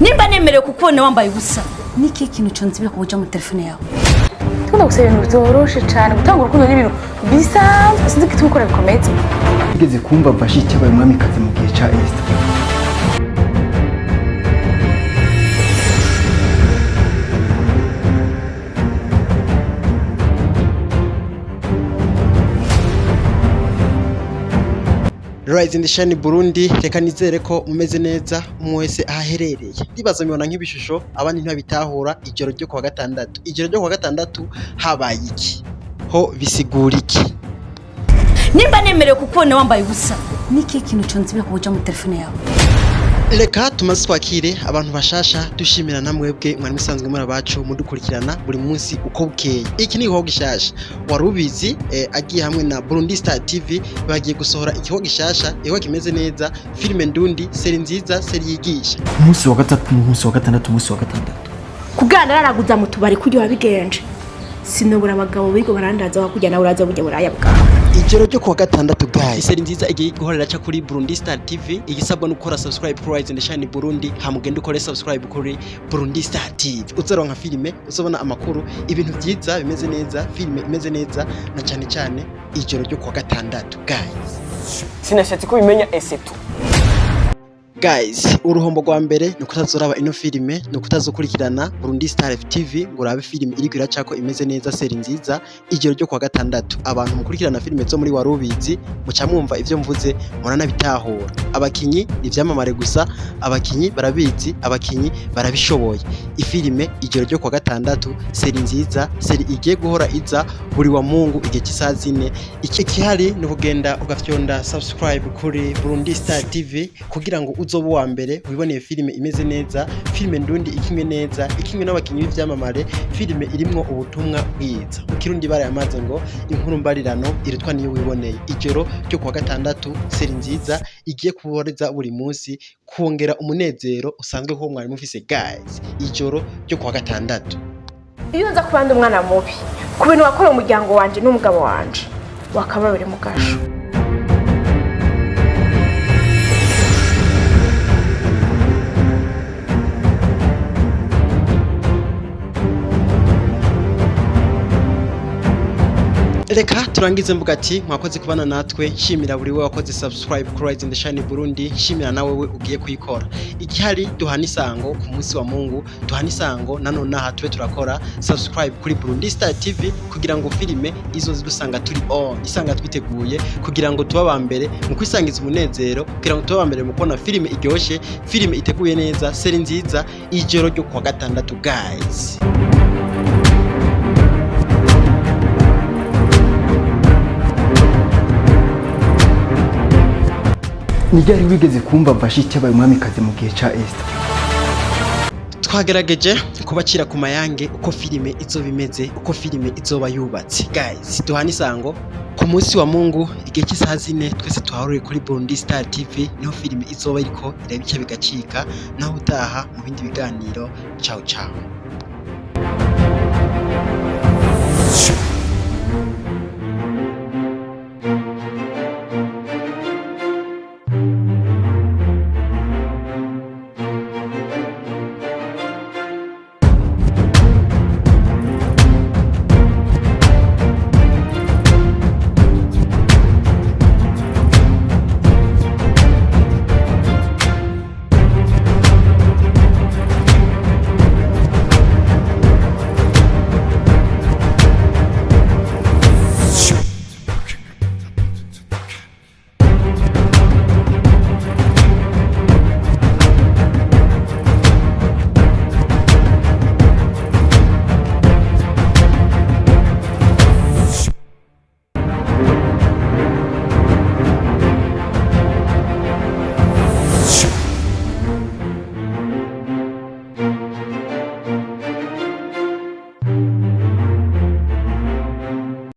nimba nemerewe kukubona wambaye ubusa niki kintu cyonzibira kubuja mu telefone yawe tunda gusaba ibintu byoroshe cyane gutanga urukundo n'ibintu bisanzwe sinzi ko tubikora bikomeye igeze kumva Vashiti yabaye umwamikazi mu gihe ca Esther. Rise in the Shine Burundi, reka nizere ko mumeze neza umwese aherereye. Ndibaza mibona nk'ibishusho abandi ntabitahura ijoro ryo kwa gatandatu. Ijoro ryo kwa gatandatu habaye iki? Ho bisigura iki? nimba nemerewe kukubona wambaye ubusa niki kintu cyonzibira kubuja mu telefone yawe Reka tumaze twakire abantu bashasha dushimira namwebwe mwari musanzwe muri abacu mudukurikirana buri munsi uko bukeye. Iki ni igihugu gishasha warubizi agiye hamwe na Burundi Star TV bagiye gusohora igihugu gishasha igihugu kimeze neza filime ndundi seri nziza seri yigisha Umunsi wa gatatu umunsi wa gatandatu kugana raraguza mu tubari kujya wabigenje sinobura abagabo bigo barandaza wakujya nawe uraza bujya buraya bwawe. Ijoro ryo kwa gatandatu guys seri nziza igiye guhorera cha kuri Burundi Star TV igisabwa no gukora subscribe kuri Rise and Shine Burundi hamugende ukore subscribe kuri Burundi Star TV uzaronka filime uzobona amakuru ibintu byiza bimeze neza filime imeze neza na cyane cyane ijoro ryo kwa gatandatu guys sinashatse ko bimenya esetu guys uruhombo rwa mbere no kutazoraba ino filime no kutazokurikirana Burundi Star TV ngo urabe filime iri kwiracako imeze neza seri nziza ijoro ryo kwa gatandatu abantu mukurikirana filime zo muri warubizi muca mwumva ivyo mvuze murana bitahura abakinyi ivyamamare gusa abakinyi barabizi abakinyi barabishoboye ifilime ijoro ryo kwa gatandatu seri nziza seri igiye guhora iza buri wa Mungu igihe cy'isazine iki kihari no kugenda ugafyonda subscribe kuri Burundi Star TV kugira ngo uzobu wa mbere wiboneye filime imeze neza filime ndundi ikimwe neza ikimwe n'abakinyi b'ivyamamare filime irimwo ubutumwa bwiza ukirundi bara yamaze ngo inkuru mbarirano irutwa niyo wiboneye ijoro ryo kwa gatandatu seri nziza igiye kuboreza buri munsi kongera umunezero usanzwe ho mwari mufise guys ijoro ryo kwa gatandatu Iyo nza kubanda umwana mubi ku bintu wakora umuryango wanje n'umugabo wanje wakababire mu gasho. Reka turangize mvuga ati mwakoze kubana natwe shimira buri we wakoze subscribe kuri Rise in the Shine Burundi shimira nawe we ugiye kuyikora igihari duhana isango ku munsi wa Mungu duhana isango nanone aha tube turakora subscribe kuri Burundi Star TV kugira ngo filime izo zidusanga turi isanga twiteguye kugira ngo tuba bambere mu kwisangiza umunezero kugira ngo tuba bambere mu kubona filime iryoshe filime iteguye neza seri nziza ijoro ryo kwa gatandatu guys. Nigari wigeze kumva Vashiti yabaye umwamikazi mu gihe ca Esther. Twagerageje kubacira ku mayange uko filime izo bimeze uko filime izoba yubatse guys duhana isango ku munsi wa Mungu igihe cy'isazine twese twahuriye kuri Burundi Star TV niho filime izoba iriko irabica bigacika naho utaha mu bindi biganiro ciao ciao.